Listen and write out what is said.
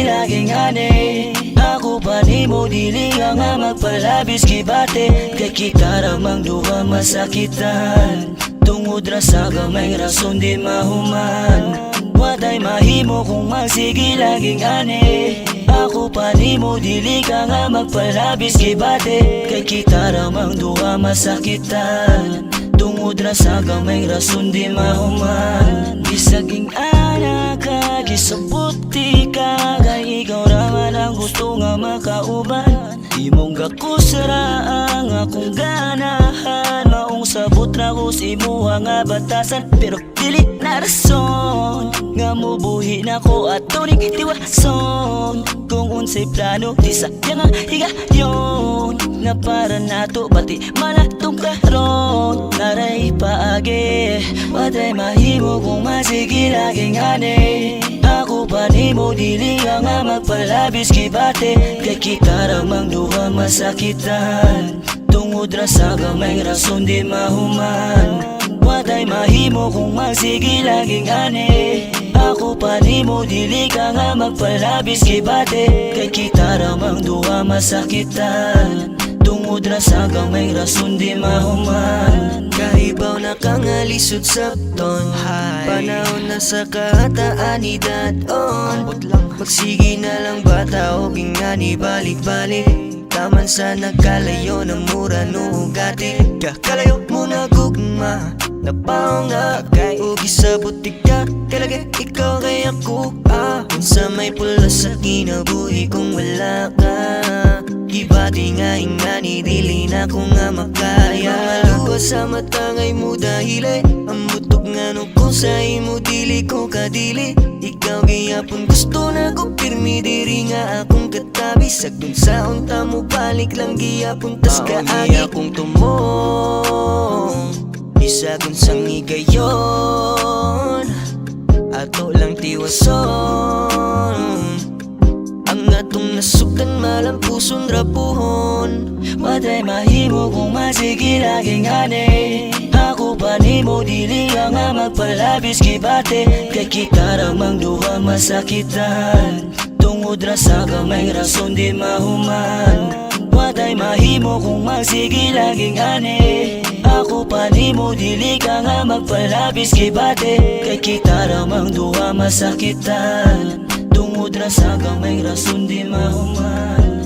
laging ani. Ako pa nimo dili nga magpalabis kibate. Kay kita ramang duha masakitan. Tungod ra sa gamay rason di mahuman. Watay mahimo kung magsige laging ani. Ako pa nimo dili ka nga magpalabis kibate. Kay kita ramang duha masakitan. Tungod ra sa gamay rason di mahuman. Gisaging anak ka, gisabuti ka. Kay ikaw raman ang gusto nga makauban. Imong gakusara ang akong ganahan. Maong sabot ra ko sa imo nga batasan. Pero dili na rason nga mubuhi na ko at tuning tiwason. Kung unsay plano di sayang ang higayon. Nga para nato pati manatong karon. Naray paagi, watay mahimo kung masige laging ani. Ako pa nimo dili nga magpalabis kibate. Kay kita ramang duha masakitan. Tungod ra sa gamay rason di mahuman. Watay mahimo kung magsige laging ani. Ako pa nimo dili ka nga magpalabis kibate. Kay kita ramang duha masakitan. Tungod ra sa gamay rason di mahuman. Kahibaw na kang alisod sabton. Panahon na sa kahataan ni daton. Magsige na lang bata o gingani balik-balik. Taman sa nagkalayo ng mura nuhugati. Kakalayo mo na gugma. Napaong nga kay ugi sa butika. Talaga ikaw kay ako Unsa may pula sa kinabuhi kung wala ka. Gibati nga ingani dili na ko nga makaya. Maluwa sa mata ngay mo dahili. Ang butog nga no ko sa imo dili ko kadili. Ikaw gayapon gusto na ko pirmi diri nga akong katabi. Sagdong sa unta mo balik lang giyapon tas kaagi akong tumong. Isagon sang higayon ato lang tiwason. Ang atong nasukan malampuson rapuhon. Watay mahimo kung masige laging ani. Ako pa nimo dili nga magpalabis kibate. Kay kita ramang duha masakitan. Tungod ra sa gamay rason di mahuman. Watay mahimo kung magsige laging ani. Ako pa nimo dili ka nga magpalabis kibate. Kay kita ramang duha masakitan. Tungod ra sa gamay rason di mahuman.